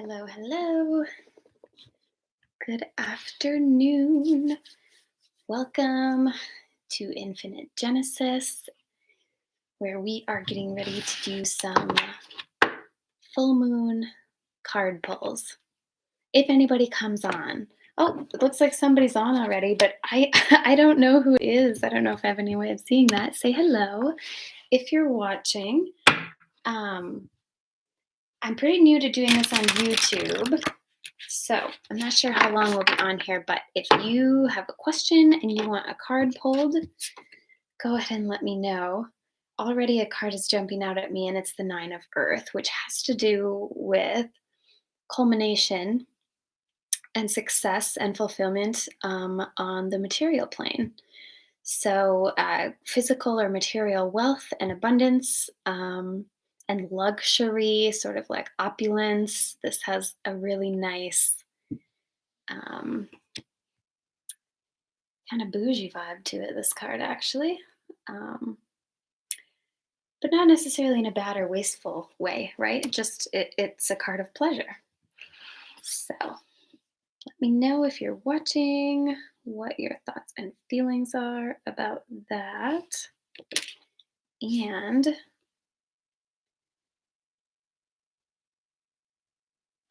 Hello, hello. Good afternoon. Welcome to Infinite Genesis, where we are getting ready to do some full moon card pulls. If anybody comes on. Oh, it looks like somebody's on already, but I I don't know who it is. I don't know if I have any way of seeing that. Say hello if you're watching. Um, I'm pretty new to doing this on YouTube. So I'm not sure how long we'll be on here, but if you have a question and you want a card pulled, go ahead and let me know. Already a card is jumping out at me, and it's the Nine of Earth, which has to do with culmination and success and fulfillment on the material plane. So physical or material wealth and abundance and luxury, sort of like opulence. This has a really nice um, kind of bougie vibe to it, this card actually. Um, but not necessarily in a bad or wasteful way, right? Just it's a card of pleasure. So let me know if you're watching, what your thoughts and feelings are about that. And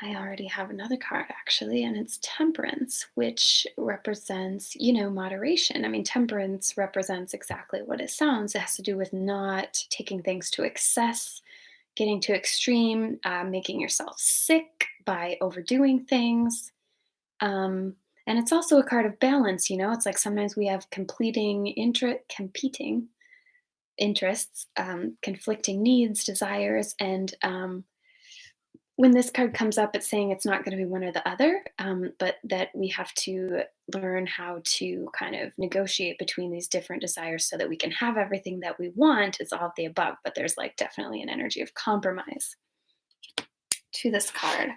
I already have another card actually, and it's Temperance, which represents, moderation. I mean, temperance represents exactly what it sounds. It has to do with not taking things to excess, getting too extreme, making yourself sick by overdoing things. And it's also a card of balance, It's like sometimes we have competing interests, conflicting needs, desires, and when this card comes up, it's saying it's not going to be one or the other, but that we have to learn how to kind of negotiate between these different desires so that we can have everything that we want. It's all of the above, but there's like definitely an energy of compromise to this card.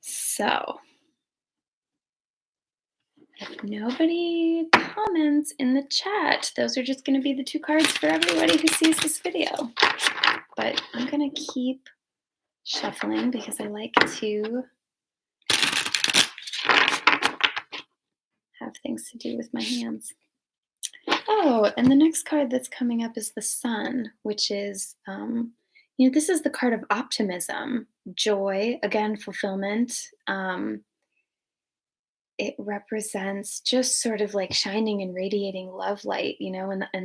So, if nobody comments in the chat, those are just going to be the two cards for everybody who sees this video. But I'm going to keep shuffling because I like to have things to do with my hands. Oh, and the next card that's coming up is the Sun, which is, this is the card of optimism, joy, again, fulfillment. It represents just sort of like shining and radiating love light, and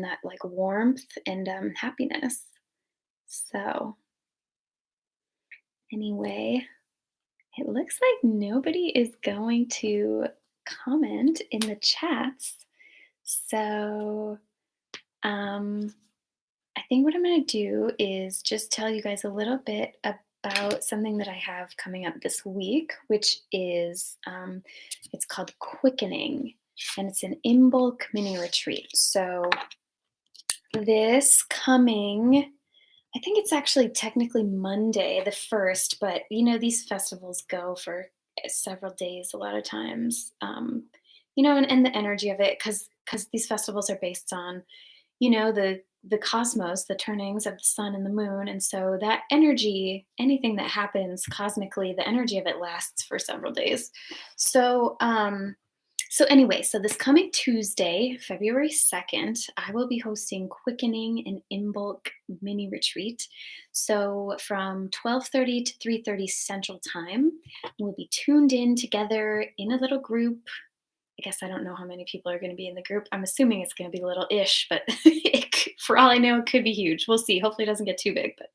that like warmth and happiness. So, anyway, it looks like nobody is going to comment in the chats. So, I think what I'm going to do is just tell you guys a little bit about something that I have coming up this week, which is it's called Quickening, and it's an in-bulk mini retreat. So this coming, I think it's actually technically Monday the 1st, but these festivals go for several days a lot of times, and the energy of it, because these festivals are based on the cosmos, the turnings of the sun and the moon. And so that energy, anything that happens cosmically, the energy of it lasts for several days. So anyway, so this coming Tuesday, February 2nd, I will be hosting Quickening, an in-bulk mini retreat. So from 12:30 to 3:30 Central Time, we'll be tuned in together in a little group. I guess I don't know how many people are going to be in the group. I'm assuming it's going to be little-ish, but for all I know, it could be huge. We'll see. Hopefully it doesn't get too big. But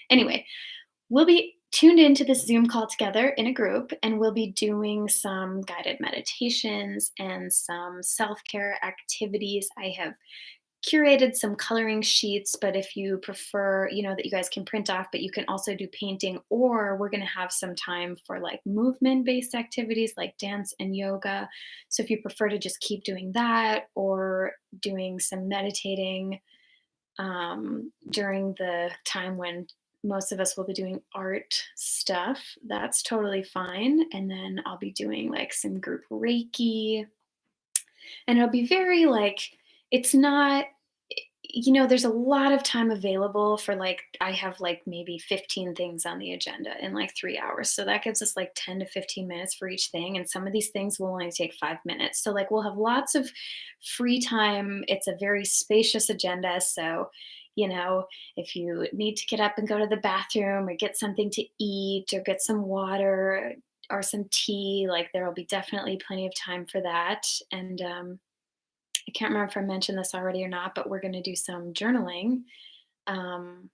anyway, we'll be tuned into this Zoom call together in a group, and we'll be doing some guided meditations and some self-care activities. I have curated some coloring sheets, but if you prefer, that you guys can print off, but you can also do painting, or we're going to have some time for like movement based activities like dance and yoga. So if you prefer to just keep doing that or doing some meditating during the time when most of us will be doing art stuff, that's totally fine. And then I'll be doing like some group Reiki, and it'll be very like, it's not, there's a lot of time available for like, I have like maybe 15 things on the agenda in like 3 hours. So that gives us like 10 to 15 minutes for each thing. And some of these things will only take 5 minutes. So like we'll have lots of free time. It's a very spacious agenda. So, you know, if you need to get up and go to the bathroom or get something to eat or get some water or some tea, like there will be definitely plenty of time for that. And I can't remember if I mentioned this already or not, but we're going to do some journaling. Um,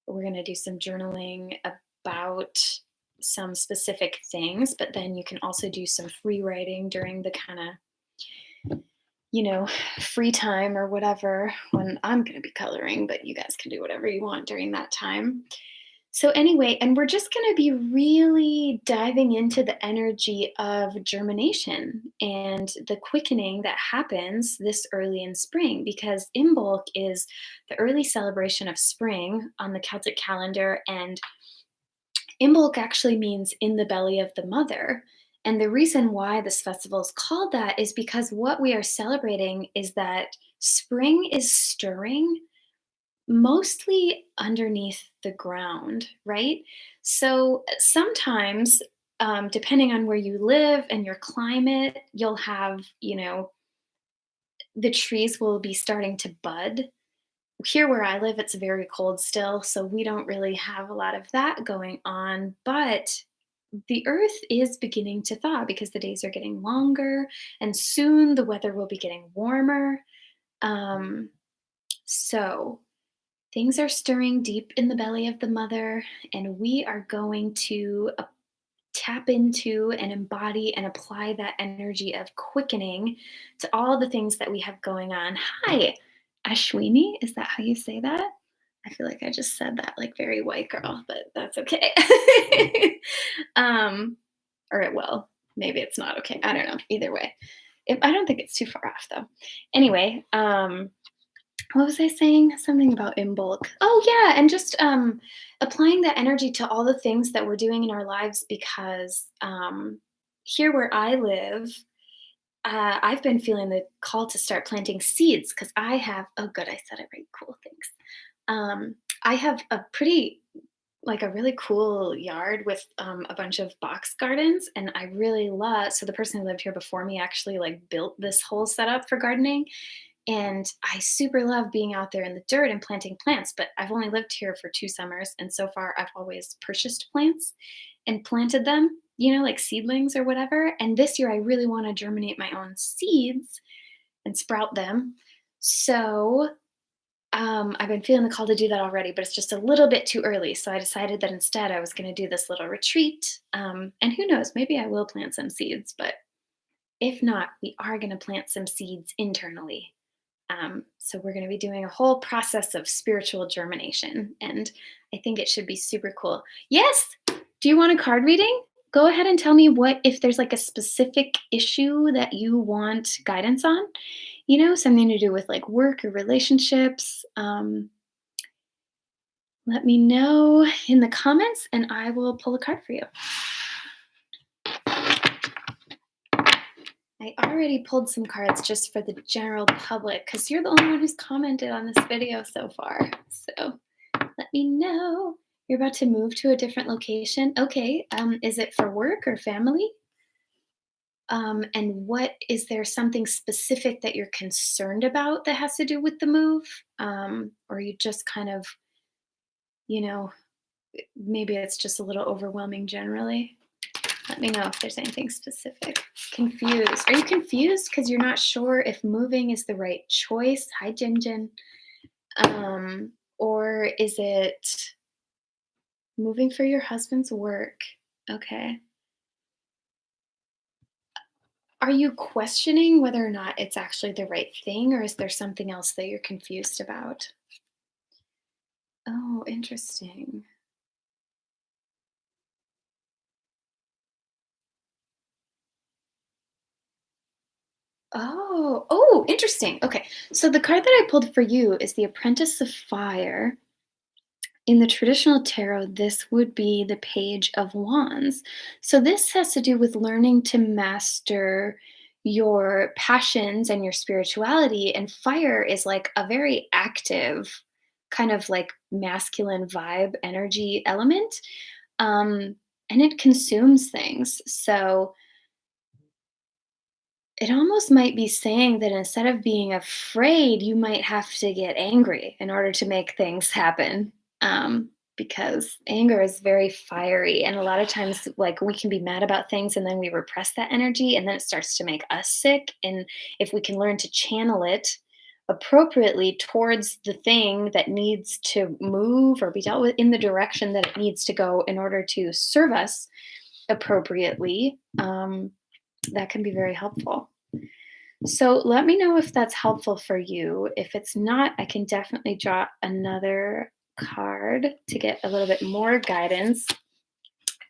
we're going to do some journaling about some specific things, but then you can also do some free writing during the kind of, you know, free time or whatever when I'm going to be coloring, but you guys can do whatever you want during that time. So, anyway, and we're just going to be really diving into the energy of germination and the quickening that happens this early in spring, because Imbolc is the early celebration of spring on the Celtic calendar. And Imbolc actually means in the belly of the mother. And the reason why this festival is called that is because what we are celebrating is that spring is stirring mostly underneath the ground, right? So sometimes, depending on where you live and your climate, you'll have, the trees will be starting to bud. Here where I live, it's very cold still, so we don't really have a lot of that going on. But the earth is beginning to thaw because the days are getting longer, and soon the weather will be getting warmer. Um, so things are stirring deep in the belly of the mother, and we are going to tap into and embody and apply that energy of quickening to all the things that we have going on. Hi, Ashwini. Is that how you say that? I feel like I just said that like very white girl, but that's okay. um, or it will. Maybe it's not okay. I don't know. Either way, I don't think it's too far off though. Anyway, what was I saying? Something about in bulk. Oh yeah, and just applying that energy to all the things that we're doing in our lives, because here where I live, I've been feeling the call to start planting seeds because I have. Oh, good, I said it right. Cool, thanks. I have a pretty like a really cool yard with a bunch of box gardens, and I really love. So the person who lived here before me actually like built this whole setup for gardening, and I super love being out there in the dirt and planting plants, but I've only lived here for 2 summers. And so far, I've always purchased plants and planted them, like seedlings or whatever. And this year, I really want to germinate my own seeds and sprout them. So I've been feeling the call to do that already, but it's just a little bit too early. So I decided that instead I was going to do this little retreat. And who knows, maybe I will plant some seeds, but if not, we are going to plant some seeds internally. So we're going to be doing a whole process of spiritual germination, and I think it should be super cool. Yes. Do you want a card reading? Go ahead and tell me if there's like a specific issue that you want guidance on, something to do with like work or relationships. Let me know in the comments and I will pull a card for you. I already pulled some cards just for the general public because you're the only one who's commented on this video so far. So let me know. You're about to move to a different location. Okay. Is it for work or family? And is there something specific that you're concerned about that has to do with the move? Or you just kind of, maybe it's just a little overwhelming generally? Let me know if there's anything specific. Confused. Are you confused because you're not sure if moving is the right choice? Hi, Jinjin. Or is it moving for your husband's work? Okay. Are you questioning whether or not it's actually the right thing, or is there something else that you're confused about? Oh, interesting. Oh, interesting. Okay. So the card that I pulled for you is the Apprentice of Fire. In the traditional tarot, this would be the Page of Wands. So this has to do with learning to master your passions and your spirituality, and fire is like a very active kind of like masculine vibe energy element. um, and it consumes things. So it almost might be saying that instead of being afraid, you might have to get angry in order to make things happen. Because anger is very fiery. And a lot of times, like, we can be mad about things and then we repress that energy and then it starts to make us sick. And if we can learn to channel it appropriately towards the thing that needs to move or be dealt with in the direction that it needs to go in order to serve us appropriately, that can be very helpful. So let me know if that's helpful for you. If it's not, I can definitely draw another card to get a little bit more guidance.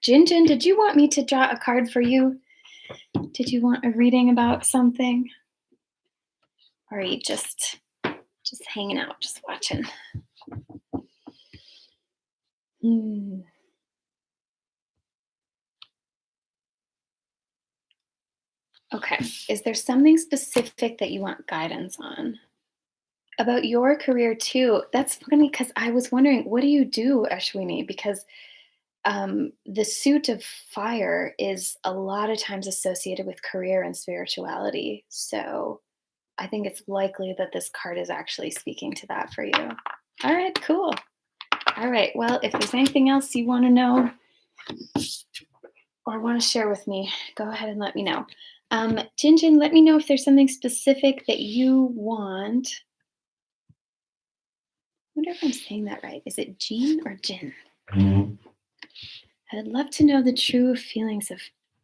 Jinjin, did you want me to draw a card for you? Did you want a reading about something? Or are you just hanging out, just watching? Hmm. Okay. Is there something specific that you want guidance on? About your career too. That's funny because I was wondering, what do you do, Ashwini? Because the suit of fire is a lot of times associated with career and spirituality. So I think it's likely that this card is actually speaking to that for you. All right, cool. All right. Well, if there's anything else you want to know or want to share with me, go ahead and let me know. Jinjin, let me know if there's something specific that you want. I wonder if I'm saying that right. Is it Jean or Jin? I'd love to know the true feelings of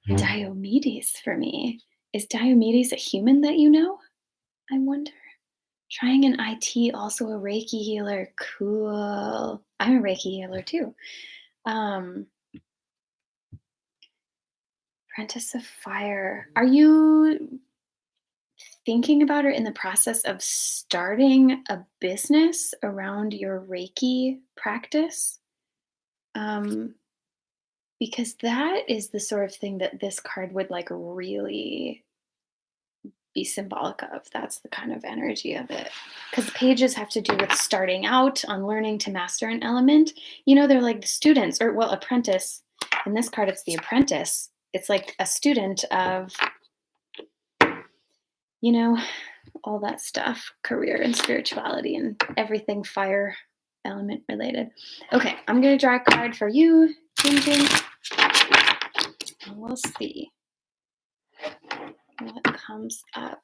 Diomedes for me. Is Diomedes a human that you know? I wonder. Trying an IT, also a Reiki healer. Cool. I'm a Reiki healer too. Um, Apprentice of Fire. Are you thinking about or in the process of starting a business around your Reiki practice? Um, because that is the sort of thing that this card would like really be symbolic of. That's the kind of energy of it. Because pages have to do with starting out on learning to master an element. You know, they're like the students, or well, apprentice. In this card, it's the apprentice. It's like a student of, you know, all that stuff, career and spirituality and everything fire element related. Okay, I'm going to draw a card for you, Jinjin. And we'll see what comes up.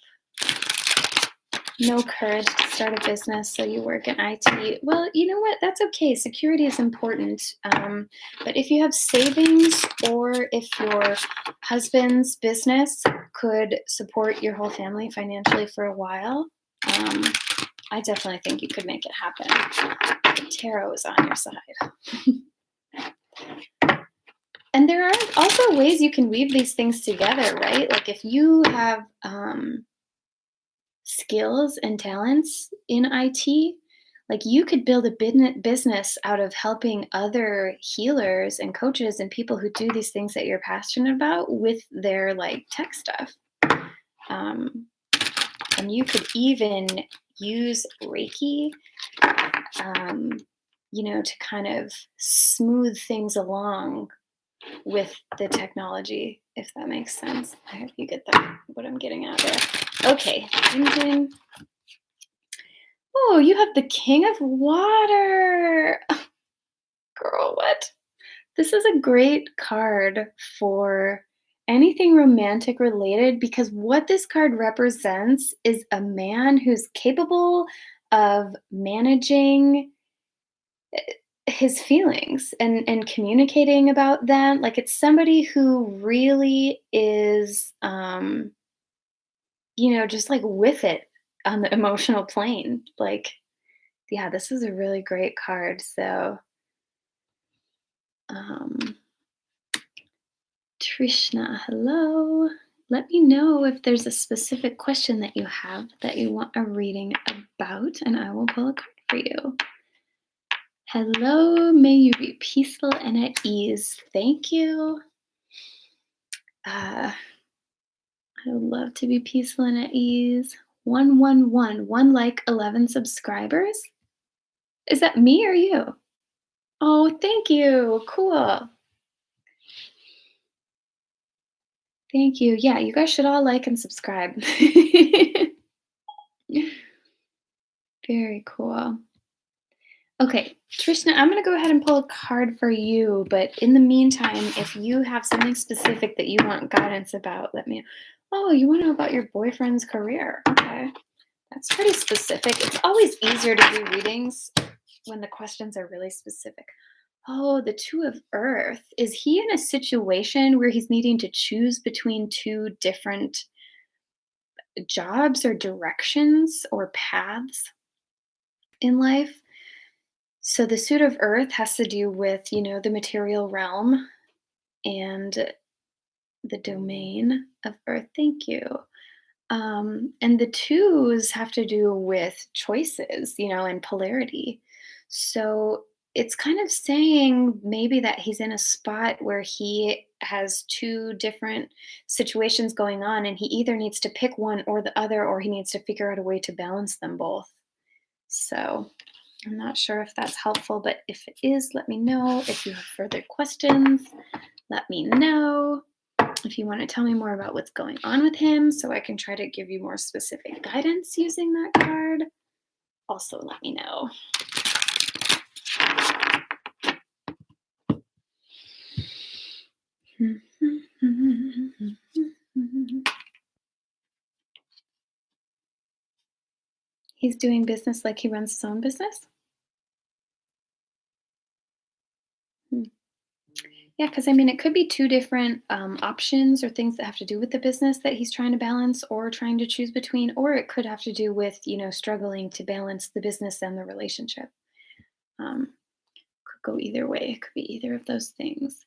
No courage to start a business, so you work in IT. Well, you know what? That's okay. Security is important. But if you have savings or if your husband's business could support your whole family financially for a while, I definitely think you could make it happen. The tarot is on your side. And there are also ways you can weave these things together, right? Like if you have skills and talents in IT, like you could build a business out of helping other healers and coaches and people who do these things that you're passionate about with their like tech stuff. Um, and you could even use Reiki, to kind of smooth things along with the technology, if that makes sense. I hope you get that, what I'm getting at there. Okay, Jinjin. Oh, you have the King of Water. Girl, what? This is a great card for anything romantic related because what this card represents is a man who's capable of managing his feelings and communicating about them. Like it's somebody who really is just like with it on the emotional plane. Like, yeah, this is a really great card. So, um, Trishna, hello. Let me know if there's a specific question that you have that you want a reading about, and I will pull a card for you. Hello, may you be peaceful and at ease. Thank you. I would love to be peaceful and at ease. 111, one like 11 subscribers. Is that me or you? Oh, thank you. Cool. Thank you. Yeah, you guys should all like and subscribe. Very cool. Okay, Trishna, I'm going to go ahead and pull a card for you. But in the meantime, if you have something specific that you want guidance about, let me. Oh, you want to know about your boyfriend's career? Okay, that's pretty specific. It's always easier to do readings when the questions are really specific. Oh, the Two of Earth. Is he in a situation where he's needing to choose between two different jobs or directions or paths in life? So the suit of earth has to do with, the material realm and the domain of earth. Thank you. And the twos have to do with choices, and polarity. So it's kind of saying maybe that he's in a spot where he has two different situations going on and he either needs to pick one or the other, or he needs to figure out a way to balance them both. So I'm not sure if that's helpful, but if it is, let me know. If you have further questions, let me know. If you want to tell me more about what's going on with him so I can try to give you more specific guidance using that card, also let me know. He's doing business like he runs his own business? Hmm. Yeah, because it could be two different options or things that have to do with the business that he's trying to balance or trying to choose between, or it could have to do with, struggling to balance the business and the relationship. Could go either way. It could be either of those things.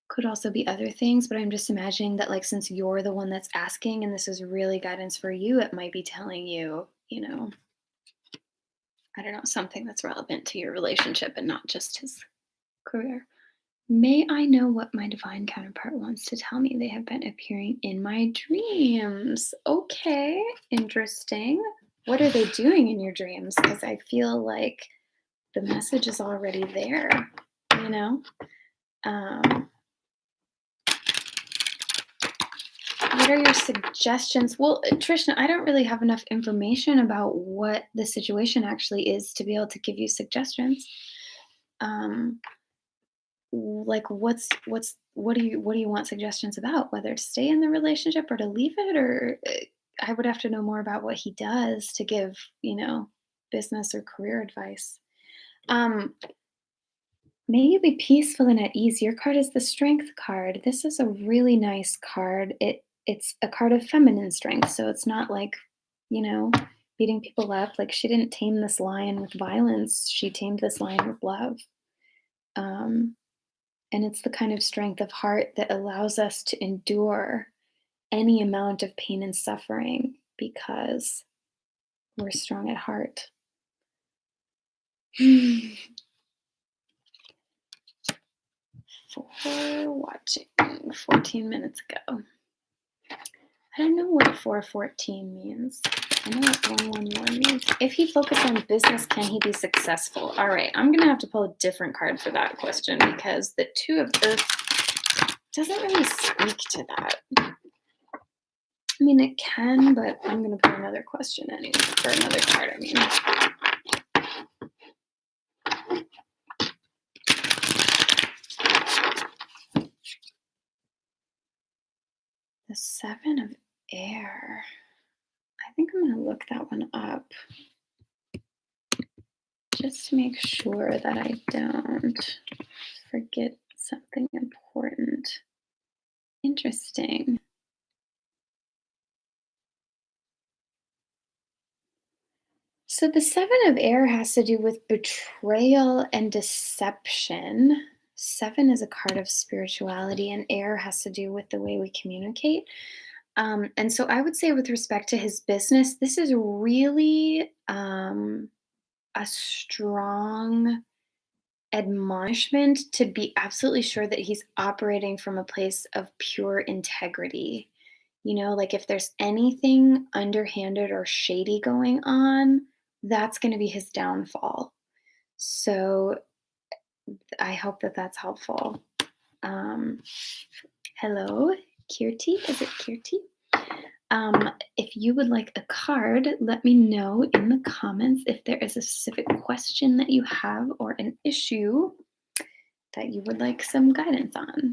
Could also be other things, but I'm just imagining that, like, since you're the one that's asking and this is really guidance for you, it might be telling you, I don't know, something that's relevant to your relationship and not just his career. May I know what my divine counterpart wants to tell me? They have been appearing in my dreams. Okay, interesting. What are they doing in your dreams? Because I feel like the message is already there, you know? Um, what are your suggestions? Well, Trishna, I don't really have enough information about what the situation actually is to be able to give you suggestions. Um, like what do you want suggestions about, whether to stay in the relationship or to leave it, or I would have to know more about what he does to give business or career advice. um May you be peaceful and at ease. Your card is the strength card. This is a really nice card. It's a card of feminine strength, so it's not like you know beating people up. Like, she didn't tame this lion with violence, she tamed this lion with love. um And it's the kind of strength of heart that allows us to endure any amount of pain and suffering because we're strong at heart. For watching 14 minutes ago. I don't know what 414 means. I know what 111 means. If he focused on business, can he be successful? All right, I'm going to have to pull a different card for that question because the Two of Earth doesn't really speak to that. It can, but I'm going to put another question anyway, or another card, The Seven of Air. I think I'm going to look that one up just to make sure that I don't forget something important. Interesting. So the Seven of Air has to do with betrayal and deception. Seven is a card of spirituality, and air has to do with the way we communicate. And so I would say, with respect to his business, this is really a strong admonishment to be absolutely sure that he's operating from a place of pure integrity. Like if there's anything underhanded or shady going on, that's going to be his downfall. So I hope that that's helpful. Um, Hello, Kirti. Is it Kirti? If you would like a card, let me know in the comments if there is a specific question that you have or an issue that you would like some guidance on.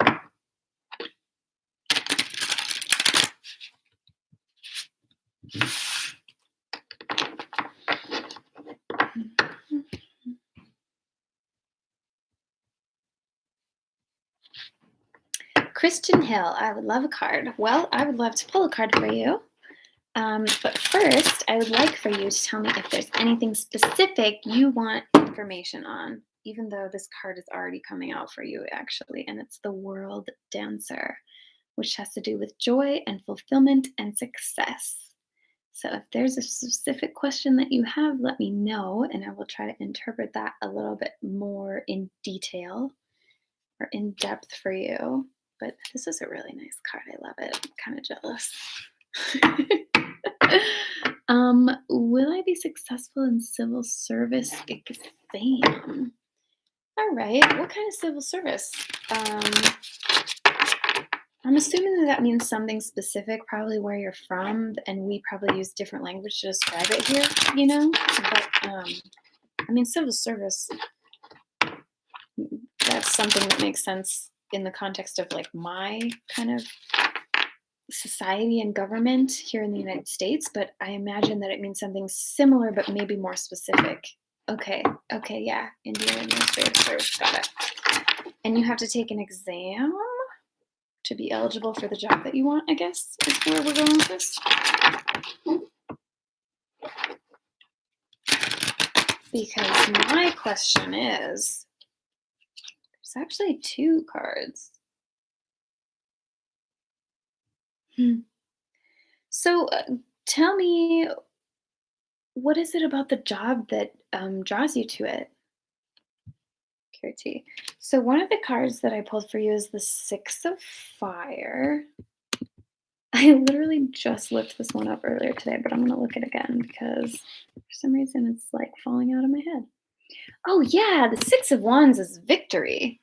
Christian Hill, I would love a card. Well, I would love to pull a card for you. But first, I would like for you to tell me if there's anything specific you want information on, even though this card is already coming out for you, actually, and it's the World Dancer, which has to do with joy and fulfillment and success. So if there's a specific question that you have, let me know, and I will try to interpret that a little bit more in detail or in depth for you. But this is a really nice card. I love it. I'm kind of jealous. Will I be successful in civil service exam? All right. What kind of civil service? I'm assuming that means something specific, probably where you're from, and we probably use different language to describe it here, But I mean, civil service, that's something that makes sense in the context of like my kind of society and government here in the United States, but I imagine that it means something similar, but maybe more specific. Okay, yeah, Indian Administrative Service, got it. And you have to take an exam to be eligible for the job that you want, I guess, is where we're going with this. Because my question is, there's actually two cards. So tell me, what is it about the job that draws you to it? Kirti. So one of the cards that I pulled for you is the Six of Fire. I literally just looked this one up earlier today, but I'm going to look it again because for some reason it's like falling out of my head. Oh yeah, the Six of Wands is victory.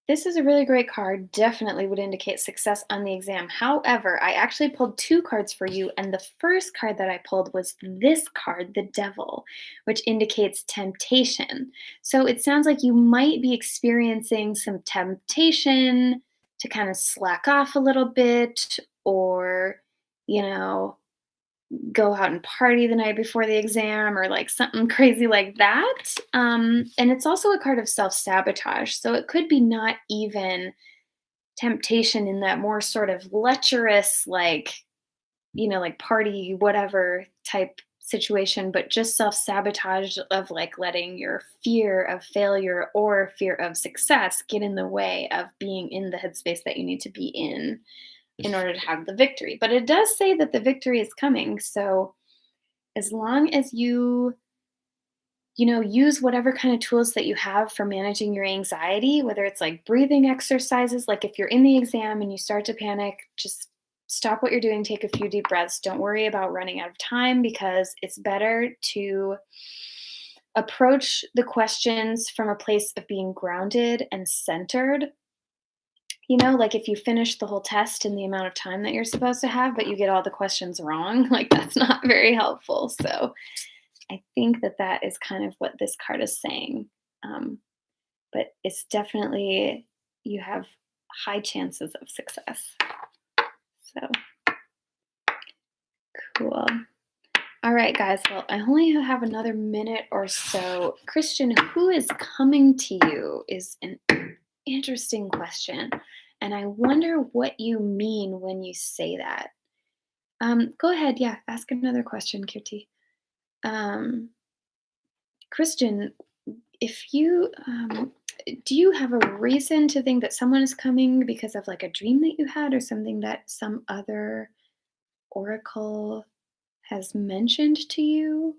This is a really great card. Definitely would indicate success on the exam. However, I actually pulled two cards for you, and the first card that I pulled was this card, the Devil, which indicates temptation. So it sounds like you might be experiencing some temptation to kind of slack off a little bit or, you know, go out and party the night before the exam or like something crazy like that. And it's also a card of self sabotage. So it could be not even temptation in that more sort of lecherous, like, like party, whatever type situation, but just self sabotage of like letting your fear of failure or fear of success get in the way of being in the headspace that you need to be in order to have the victory. But it does say that the victory is coming. So as long as use whatever kind of tools that you have for managing your anxiety, whether it's like breathing exercises, like if you're in the exam and you start to panic, just stop what you're doing, take a few deep breaths. Don't worry about running out of time because it's better to approach the questions from a place of being grounded and centered. Like if you finish the whole test in the amount of time that you're supposed to have, but you get all the questions wrong, like that's not very helpful. So I think that that is kind of what this card is saying. But it's definitely, you have high chances of success. So cool. All right, guys. Well, I only have another minute or so. Christian, who is coming to you is an interesting question. And I wonder what you mean when you say that. Go ahead. Yeah, ask another question, Kirti. Christian, if you do you have a reason to think that someone is coming because of like a dream that you had or something that some other oracle has mentioned to you?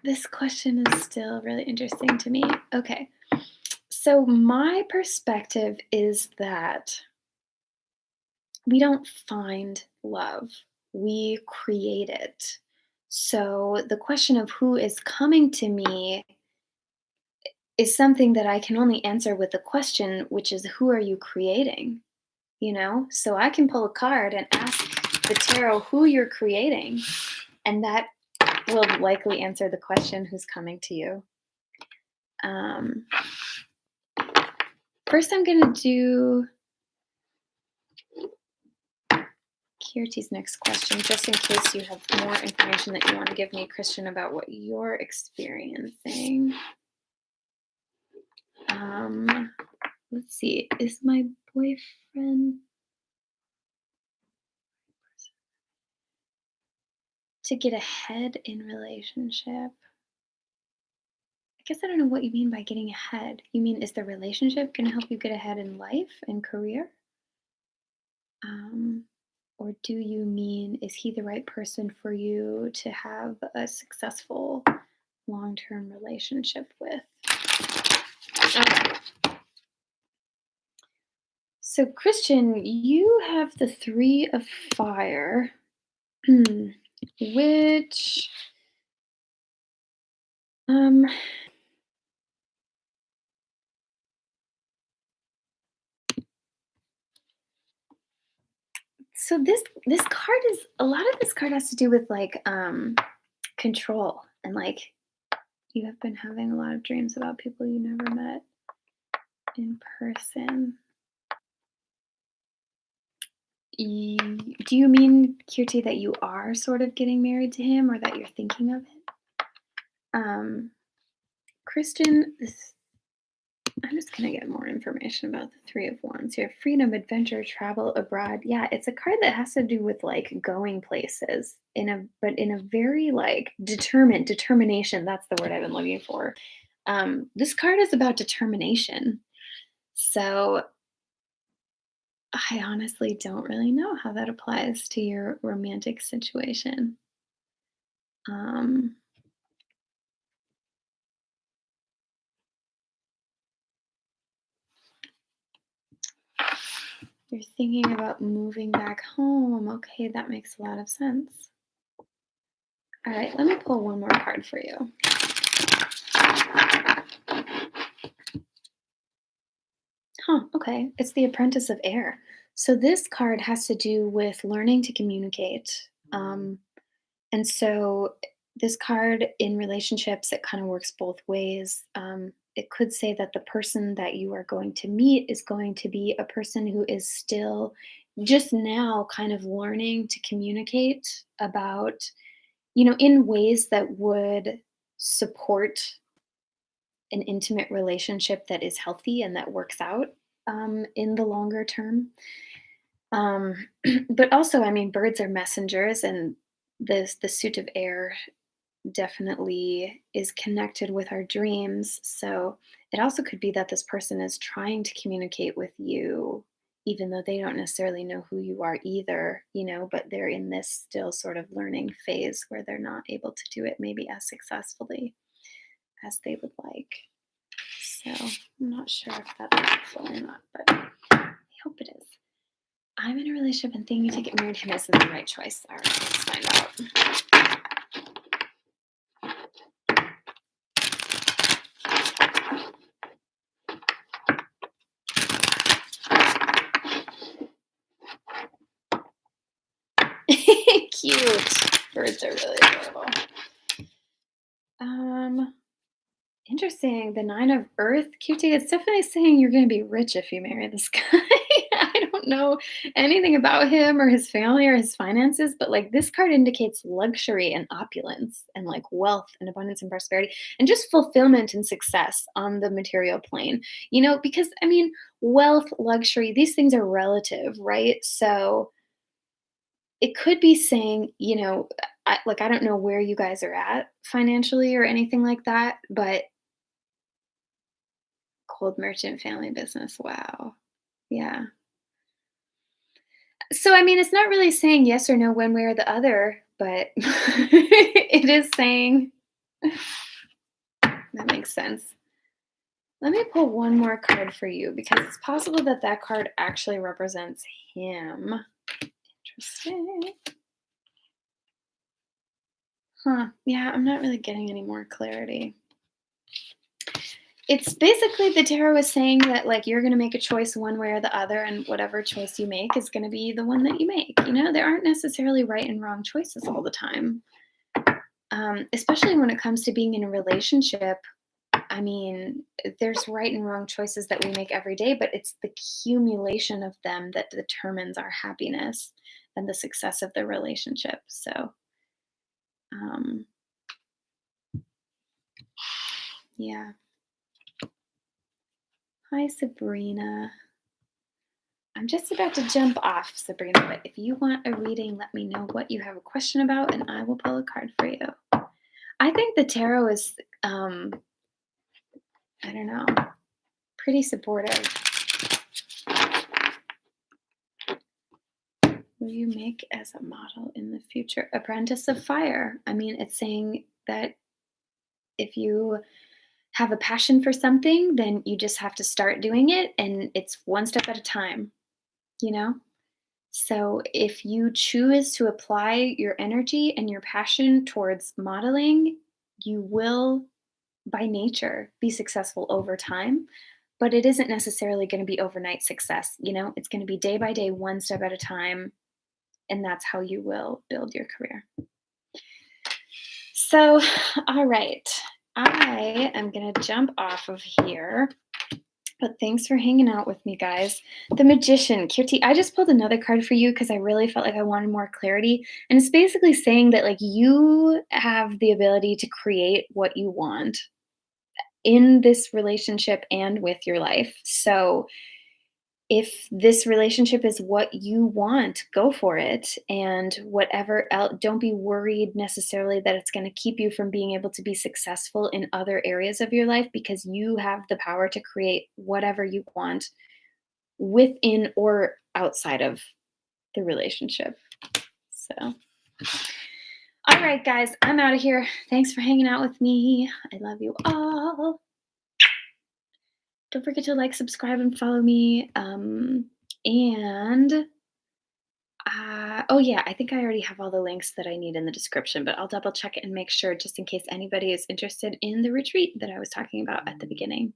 This question is still really interesting to me. Okay. So, my perspective is that we don't find love, we create it. So, the question of who is coming to me is something that I can only answer with a question, which is who are you creating? You know? So, I can pull a card and ask the tarot who you're creating, and that will likely answer the question who's coming to you. Um, First, I'm going to do Kirti's next question, just in case you have more information that you want to give me, Christian, about what you're experiencing. Let's see. Is my boyfriend to get ahead in relationship? I guess I don't know what you mean by getting ahead. You mean, is the relationship going to help you get ahead in life and career? Um, or do you mean, is he the right person for you to have a successful long term relationship with? Okay. So, Christian, you have the Three of Fire, which, um, so this card is a lot of this card has to do with like control and like you have been having a lot of dreams about people you never met in person. Do you mean, Kirti, that you are sort of getting married to him or that you're thinking of it? Christian, I'm just going to get more information about the Three of Wands. You have freedom, adventure, travel abroad. Yeah, it's a card that has to do with like going places but in a very like determination. That's the word I've been looking for. This card is about determination. So I honestly don't really know how that applies to your romantic situation. Um, you're thinking about moving back home. Okay, that makes a lot of sense. All right, let me pull one more card for you. Huh, okay. It's the Apprentice of Air. So this card has to do with learning to communicate. And so this card in relationships, it kind of works both ways. It could say that the person that you are going to meet is going to be a person who is still just now kind of learning to communicate about, in ways that would support an intimate relationship that is healthy and that works out in the longer term. Um, but also, I mean, birds are messengers, and the suit of air definitely is connected with our dreams. So it also could be that this person is trying to communicate with you, even though they don't necessarily know who you are either, but they're in this still sort of learning phase where they're not able to do it maybe as successfully as they would like. So I'm not sure if that's helpful or not, but I hope it is. I'm in a relationship and thinking to get married to him isn't the right choice. All right, let's find out. Cute. Birds are really adorable. Interesting. The Nine of Earth, cutie. It's definitely saying you're going to be rich if you marry this guy. I don't know anything about him or his family or his finances, but like this card indicates luxury and opulence and like wealth and abundance and prosperity and just fulfillment and success on the material plane. Because I mean, wealth, luxury, these things are relative, right? So it could be saying, I don't know where you guys are at financially or anything like that, but cold merchant family business. Wow. Yeah. So, I mean, it's not really saying yes or no one way or the other, but it is saying That makes sense. Let me pull one more card for you because it's possible that that card actually represents him. Interesting. Huh. Yeah, I'm not really getting any more clarity. It's basically the tarot is saying that like you're going to make a choice one way or the other, and whatever choice you make is going to be the one that you make. You know, there aren't necessarily right and wrong choices all the time, especially when it comes to being in a relationship. I mean, there's right and wrong choices that we make every day, but it's the accumulation of them that determines our happiness and the success of the relationship. So, um, yeah. Hi, Sabrina. I'm just about to jump off, Sabrina, but if you want a reading, let me know what you have a question about and I will pull a card for you. I think the tarot is, I don't know, pretty supportive. Will you make as a model in the future? Apprentice of Fire. I mean, it's saying that if you have a passion for something, then you just have to start doing it and it's one step at a time, you know? So if you choose to apply your energy and your passion towards modeling, you will by nature be successful over time, but it isn't necessarily going to be overnight success, you know? It's going to be day by day, one step at a time, and that's how you will build your career. So, all right. I am going to jump off of here. But thanks for hanging out with me, guys. The Magician, Kirti. I just pulled another card for you because I really felt like I wanted more clarity. And it's basically saying that like you have the ability to create what you want in this relationship and with your life. So if this relationship is what you want, go for it. And whatever else, don't be worried necessarily that it's going to keep you from being able to be successful in other areas of your life because you have the power to create whatever you want within or outside of the relationship. So, all right, guys, I'm out of here. Thanks for hanging out with me. I love you all. Don't forget to like, subscribe, and follow me. Oh yeah, I think I already have all the links that I need in the description, but I'll double check it and make sure just in case anybody is interested in the retreat that I was talking about at the beginning.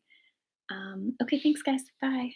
Okay, thanks guys. Bye.